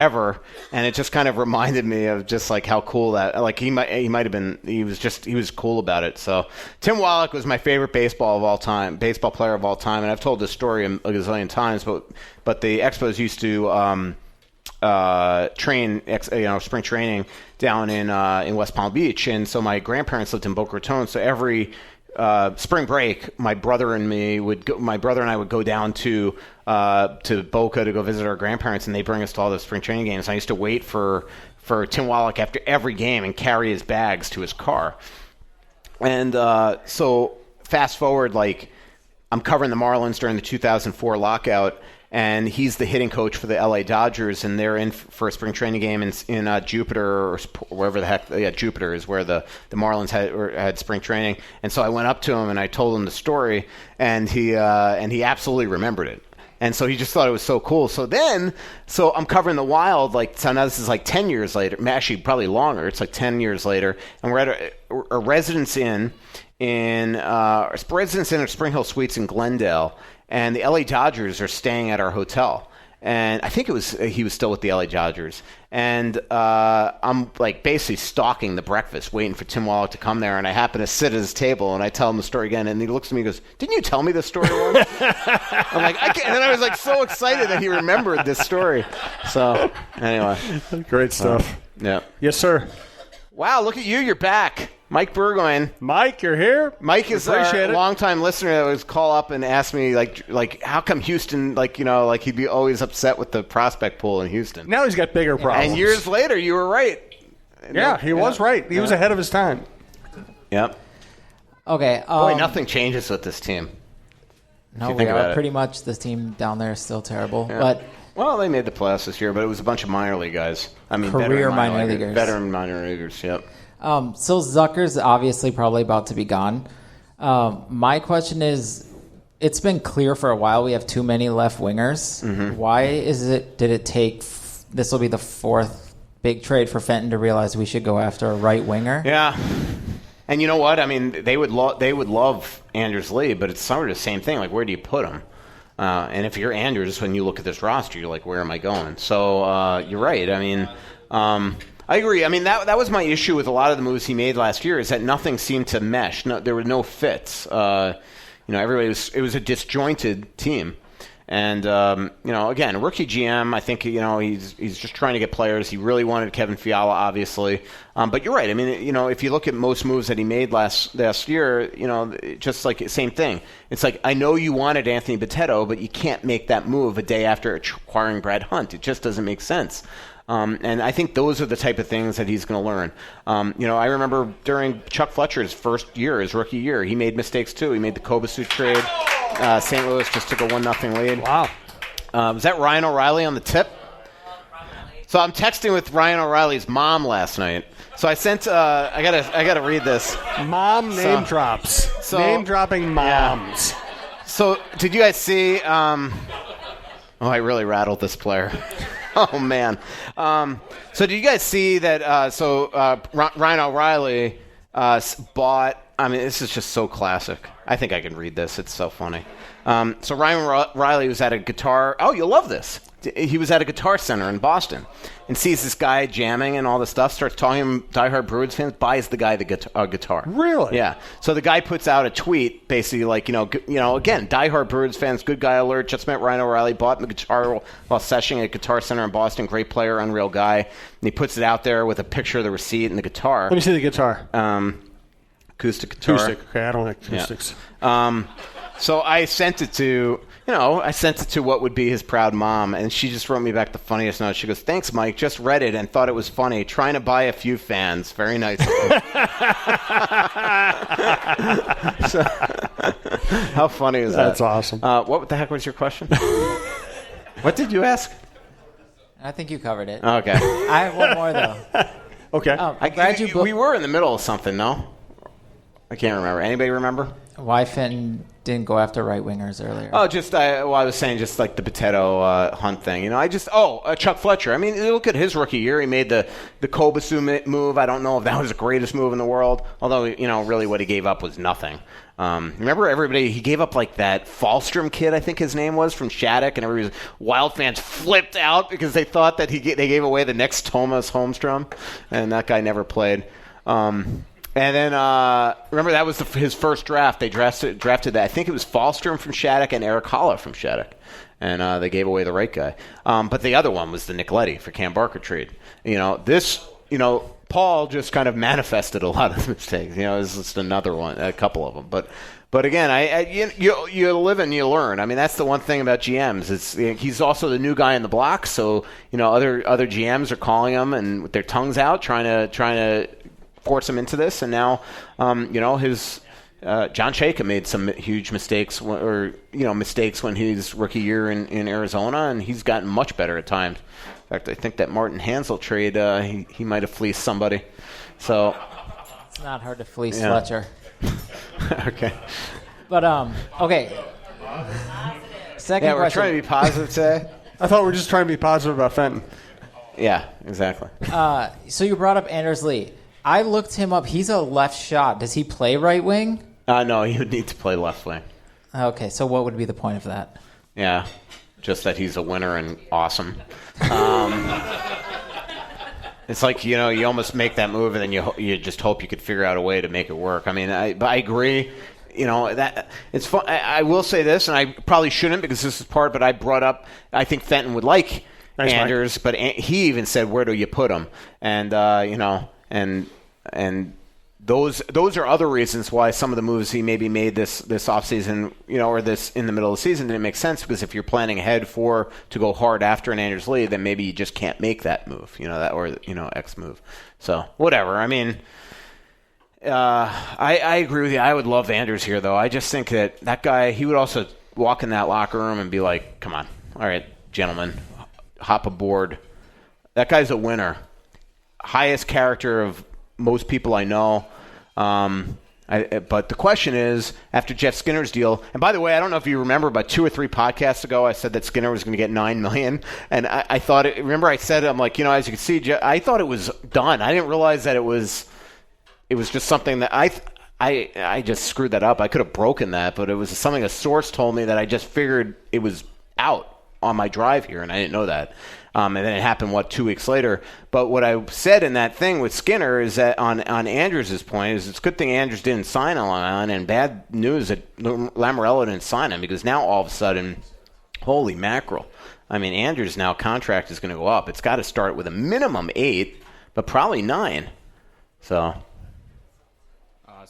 ever, and it just kind of reminded me of just like how cool that, like he might have been, he was cool about it. So Tim Wallach was my favorite baseball player of all time, and I've told this story a gazillion times, but the Expos used to train, spring training down in West Palm Beach, and so my grandparents lived in Boca Raton, so every spring break, my brother and I would go down to Boca to go visit our grandparents, and they bring us to all the spring training games. I used to wait for Tim Wallach after every game and carry his bags to his car. And so fast forward, like I'm covering the Marlins during the 2004 lockout, and he's the hitting coach for the LA Dodgers, and they're in for a spring training game in Jupiter or wherever the heck. Yeah, Jupiter is where the Marlins had spring training. And so I went up to him and I told him the story, and he absolutely remembered it. And so he just thought it was so cool. So I'm covering the Wild, so now this is like 10 years later, actually probably longer. It's like 10 years later, and we're at a Residence Inn at Spring Hill Suites in Glendale. And the LA Dodgers are staying at our hotel. And I think he was still with the LA Dodgers. And I'm like basically stalking the breakfast, waiting for Tim Wallach to come there. And I happen to sit at his table, and I tell him the story again. And he looks at me and goes, "Didn't you tell me this story once?" I'm like, I can't. And then I was like so excited that he remembered this story. So anyway. Great stuff. Yeah. Yes, sir. Wow, look at you. You're back. Mike Burgoyne. Mike, you're here. Mike is a longtime listener that would call up and ask me, like how come Houston, he'd be always upset with the prospect pool in Houston. Now he's got bigger problems. And years later, you were right. Yeah, he was right. He was ahead of his time. Yep. Okay. Boy, nothing changes with this team. No, we are pretty much, the team down there is still terrible. Yeah. But well, they made the playoffs this year, but it was a bunch of minor league guys. I mean, career minor leaguers. Veteran minor leaguers, yep. So Zucker's obviously probably about to be gone. My question is, it's been clear for a while we have too many left wingers. Mm-hmm. Why did it take, this will be the fourth big trade for Fenton to realize we should go after a right winger? Yeah. And you know what? I mean, they would love Anders Lee, but it's sort of the same thing. Like, where do you put him? And if you're Anders, when you look at this roster, you're like, where am I going? So you're right. I mean, I agree. I mean, that was my issue with a lot of the moves he made last year, is that nothing seemed to mesh. There were no fits. It was a disjointed team. And, again, rookie GM, I think, he's just trying to get players. He really wanted Kevin Fiala, obviously. But you're right. I mean, if you look at most moves that he made last year, just like same thing. It's like, I know you wanted Anthony Bitetto, but you can't make that move a day after acquiring Brad Hunt. It just doesn't make sense. And I think those are the type of things that he's going to learn. I remember during Chuck Fletcher's first year, his rookie year, he made mistakes too. He made the Kobasu trade. St. Louis just took a 1-0 lead. Wow. Was that Ryan O'Reilly on the tip? So I'm texting with Ryan O'Reilly's mom last night. So I sent. I gotta read this. Mom name drops. Name dropping moms. Yeah. So did you guys see? I really rattled this player. Oh man. So did you guys see that? Ryan O'Reilly bought. I mean, this is just so classic. I think I can read this. It's so funny. So Ryan O'Reilly was at a guitar. Oh, you'll love this. He was at a Guitar Center in Boston and sees this guy jamming and all this stuff, starts talking to him, diehard Bruins fans, buys the guy the guitar. Really? Yeah. So the guy puts out a tweet basically like, again, diehard Bruins fans, good guy alert, just met Ryan O'Reilly, bought the guitar while sessioning at Guitar Center in Boston, great player, unreal guy. And he puts it out there with a picture of the receipt and the guitar. Let me see the guitar. Acoustic guitar. Acoustic. Okay, I don't like acoustics. Yeah. So I sent it to, what would be his proud mom, and she just wrote me back the funniest note. She goes, "Thanks, Mike. Just read it and thought it was funny. Trying to buy a few fans. Very nice." So, how funny is that? That's awesome. What the heck was your question? What did you ask? I think you covered it. Okay. I have one more, though. Okay. I'm glad you we were in the middle of something, no? I can't remember. Anybody remember? Why Fenton didn't go after right wingers earlier? Oh, I was saying just like the potato hunt thing. Chuck Fletcher. I mean, look at his rookie year. He made the Kobasu move. I don't know if that was the greatest move in the world, although, really what he gave up was nothing. Remember he gave up like that Falstrom kid, I think his name was, from Shattuck, and Wild fans flipped out because they thought that they gave away the next Thomas Holmstrom, and that guy never played. And then, remember, that was his first draft. They drafted that. I think it was Falstrom from Shattuck and Eric Holla from Shattuck. And they gave away the right guy. But the other one was the Nick Leddy for Cam Barker trade. Paul just kind of manifested a lot of mistakes. It's just another one, a couple of them. But again, you live and you learn. I mean, that's the one thing about GMs. He's also the new guy in the block. So, other GMs are calling him and with their tongues out, trying to force him into this, and now, his John Chayka made some huge mistakes, mistakes when his rookie year in Arizona, and he's gotten much better at times. In fact, I think that Martin Hansel trade, he might have fleeced somebody. So it's not hard to fleece Fletcher. Okay, but okay. Second question. We're trying to be positive today. I thought we were just trying to be positive about Fenton. Yeah, exactly. So you brought up Anders Lee. I looked him up. He's a left shot. Does he play right wing? No, he would need to play left wing. Okay, so what would be the point of that? Yeah, just that he's a winner and awesome. It's like, you almost make that move and then you just hope you could figure out a way to make it work. I mean, I agree. That it's fun. I will say this, and I probably shouldn't because this is part, but I brought up, I think Fenton would like Anders, but he even said, where do you put him? And, and those are other reasons why some of the moves he maybe made this offseason, or this in the middle of the season didn't make sense, because if you're planning ahead to go hard after an Anders Lee, then maybe you just can't make that move, X move. So whatever. I mean, I agree with you. I would love Anders here, though. I just think that guy, he would also walk in that locker room and be like, come on, all right, gentlemen, hop aboard. That guy's a winner. Highest character of most people I know. But the question is, after Jeff Skinner's deal, and by the way, I don't know if you remember, about 2 or 3 podcasts ago, I said that Skinner was going to get $9 million, and I thought, remember I said, I'm like, as you can see, I thought it was done. I didn't realize that it was just something that I just screwed that up. I could have broken that, but it was something a source told me that I just figured it was out on my drive here, and I didn't know that. And then it happened, 2 weeks later. But what I said in that thing with Skinner is that on Andrews' point is it's a good thing Andrews didn't sign on Long Island, and bad news that Lamoriello didn't sign him, because now all of a sudden, holy mackerel. I mean, Andrews' now contract is going to go up. It's got to start with a minimum 8, but probably 9. So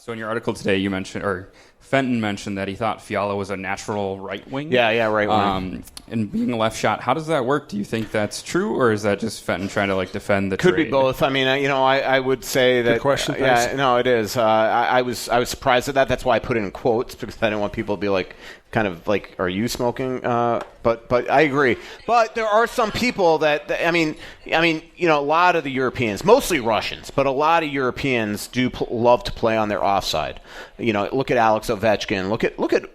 in your article today, you mentioned, or Fenton mentioned, that he thought Fiala was a natural right wing. Yeah, right wing. And being a left shot, how does that work? Do you think that's true, or is that just Fenton trying to defend the Could trade? be both. I mean, I would say that. Good question. No, it is. I was surprised at that. That's why I put it in quotes, because I didn't want people to be like, kind of like, are you smoking? But I agree. But there are some people that I mean, a lot of the Europeans, mostly Russians, but a lot of Europeans do love to play on their offside. Look at Alex Ovechkin. Look at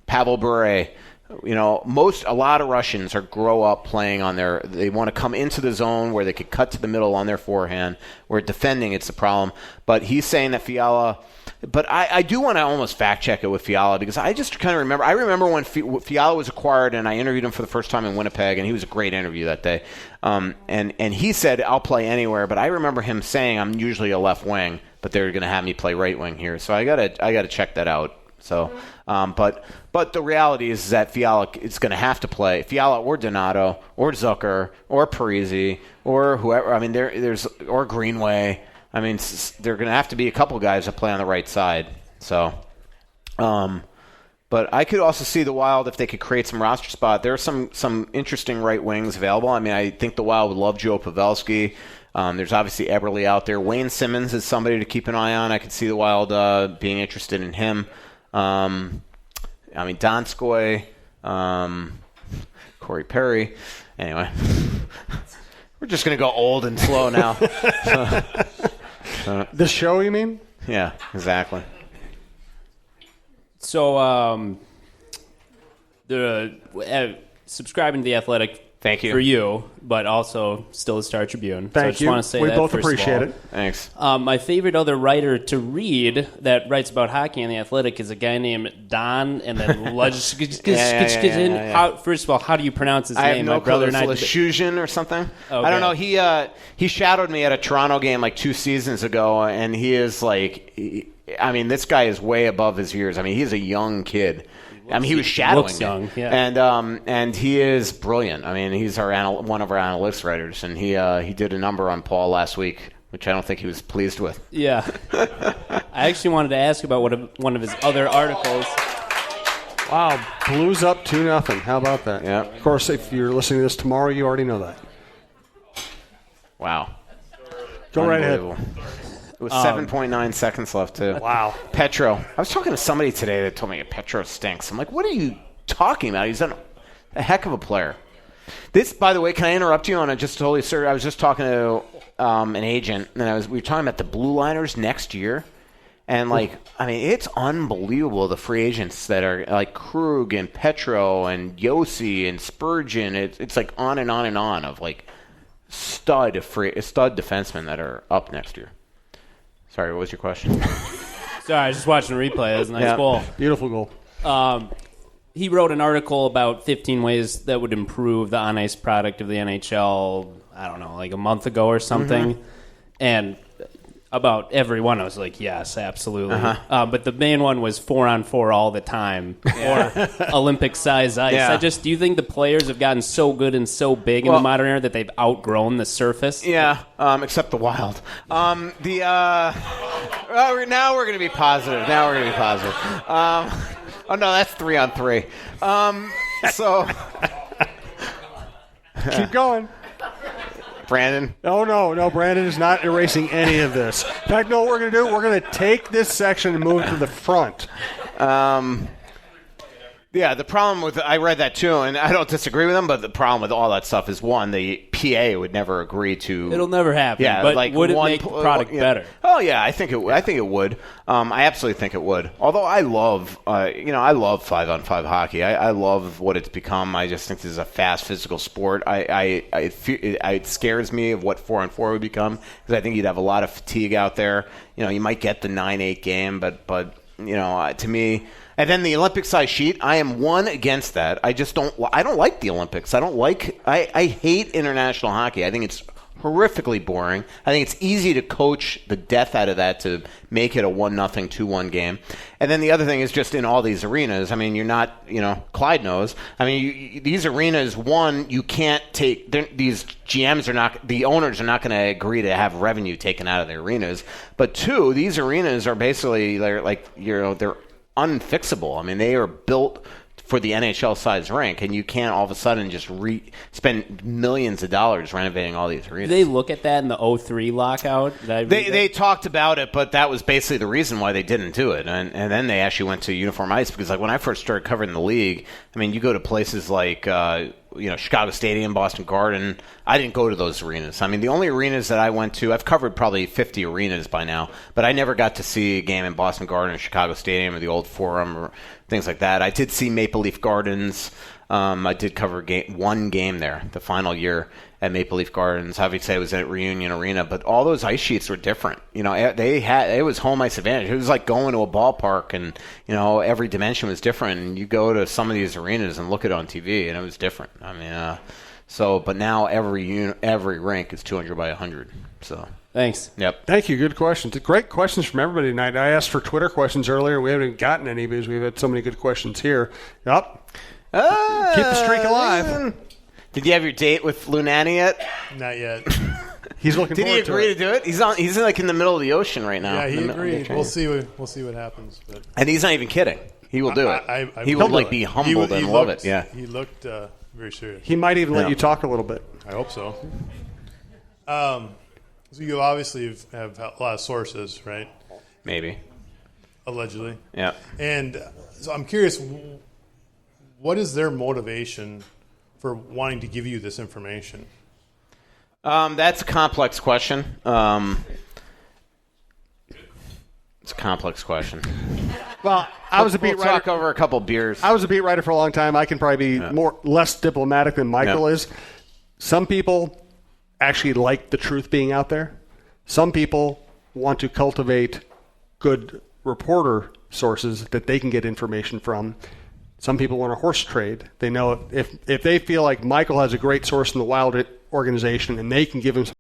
Pavel Bure. A lot of Russians grow up playing on they want to come into the zone where they could cut to the middle on their forehand, where defending it's the problem. But he's saying that Fiala, but I do want to almost fact check it with Fiala, because I just kind of remember, when Fiala was acquired and I interviewed him for the first time in Winnipeg, and he was a great interview that day. And he said, I'll play anywhere, but I remember him saying, I'm usually a left wing, but they're going to have me play right wing here. So I gotta check that out. So, but the reality is that Fiala is going to have to play Fiala or Donato or Zucker or Parisi or whoever. I mean, there's or Greenway. I mean, there are going to have to be a couple guys that play on the right side. So, but I could also see the Wild, if they could create some roster spot. There are some interesting right wings available. I mean, I think the Wild would love Joe Pavelski. There's obviously Eberle out there. Wayne Simmons is somebody to keep an eye on. I could see the Wild being interested in him. Donskoy, Corey Perry. Anyway, we're just going to go old and slow now. The show, you mean? Yeah, exactly. So, subscribing to The Athletic. Thank you. For you, but also still the Star Tribune. Thank so I just you. want to say we that both first appreciate of all. it. Thanks. My favorite other writer to read that writes about hockey on The Athletic is a guy named Don, and then First of all, how do you pronounce his name? I have no My brother clue. and I. Lushusian or something. Okay. I don't know. He shadowed me at a Toronto game like 2 seasons ago, and he is like, this guy is way above his years. I mean, he's a young kid. He was shadowing looks me. young, yeah. And he is brilliant. I mean, he's one of our analytics writers, and he did a number on Paul last week, which I don't think he was pleased with. Yeah. I actually wanted to ask about one of his other articles. Wow, Blues up 2-0. How about that? Yeah. Of course, if you're listening to this tomorrow, you already know that. Wow. Go right ahead. It was 7.9 seconds left, too. Wow. Petro. I was talking to somebody today that told me Petro stinks. I'm like, what are you talking about? He's a heck of a player. This, by the way, can I interrupt you on a just totally serious? I was just talking to an agent, and we were talking about the Blue Liners next year. And, it's unbelievable, the free agents that are like Krug and Petro and Yossi and Spurgeon. It's like on and on and on of, like, stud defensemen that are up next year. Sorry, what was your question? Sorry, I was just watching the replay. That was a nice goal. Beautiful goal. He wrote an article about 15 ways that would improve the on-ice product of the NHL, I don't know, like a month ago or something. Mm-hmm. And about every one, I was like, yes, absolutely. Uh-huh. But the main one was 4-on-4 all the time, or Olympic-size ice. Yeah. Do you think the players have gotten so good and so big in the modern era that they've outgrown the surface? Yeah, except the Wild. Now we're going to be positive. Oh, no, that's 3-on-3. Keep going. Brandon? Oh, no, Brandon is not erasing any of this. In fact, no, what we're going to do, we're going to take this section and move it to the front. Yeah, the problem with, I read that too, and I don't disagree with them, but the problem with all that stuff is, one, the PA would never agree to. It'll never happen. Yeah, but like would it make the product better? Oh yeah, I think it would. I absolutely think it would. Although I love, I love 5-on-5 hockey. I love what it's become. I just think this is a fast physical sport. It scares me of what 4-on-4 would become, because I think you'd have a lot of fatigue out there. You might get the 9-8 game, but to me. And then the Olympic size sheet, I am one against that. I don't like the Olympics. I hate international hockey. I think it's horrifically boring. I think it's easy to coach the death out of that to make it a 1-0, 2-1 game. And then the other thing is just in all these arenas, I mean, you're not, Clyde knows. I mean, these arenas, one, you can't take, these GMs are not, the owners are not going to agree to have revenue taken out of their arenas. But two, these arenas are basically, they're unfixable. I mean, they are built for the NHL-sized rink, and you can't all of a sudden just spend millions of dollars renovating all these arenas. Did they look at that in the 2003 lockout? They talked about it, but that was basically the reason why they didn't do it. And then they actually went to uniform ice, because when I first started covering the league, I mean, you go to places like Chicago Stadium, Boston Garden. I didn't go to those arenas. I mean, the only arenas that I went to, I've covered probably 50 arenas by now, but I never got to see a game in Boston Garden or Chicago Stadium or the Old Forum or things like that. I did see Maple Leaf Gardens. I did cover one game there, the final year at Maple Leaf Gardens. Obviously, I was at Reunion Arena, but all those ice sheets were different. It was home ice advantage. It was like going to a ballpark, and every dimension was different. And you go to some of these arenas and look at it on TV, and it was different. I mean, but now every rink is 200 by 100. So. Thanks. Yep. Thank you. Good questions. Great questions from everybody tonight. I asked for Twitter questions earlier. We haven't gotten any because we've had so many good questions here. Yep. Keep the streak alive. Did you have your date with Lunani yet? Not yet. He's looking Did he agree to do it? He's like in the middle of the ocean right now. Yeah, he agreed. We'll see what happens. But and he's not even kidding. He will do it. He will be humbled and love it. Yeah. He looked very serious. He might even let you talk a little bit. I hope so. So you obviously have a lot of sources, right? Maybe. Allegedly. Yeah. And so I'm curious, what is their motivation for wanting to give you this information? That's a complex question. It's a complex question. Well, I was a beat we'll writer. talk over a couple beers. I was a beat writer for a long time. I can probably be less diplomatic than Michael is. Some people actually like the truth being out there. Some people want to cultivate good reporter sources that they can get information from. Some people want a horse trade. They know if they feel like Michael has a great source in the Wild organization and they can give him some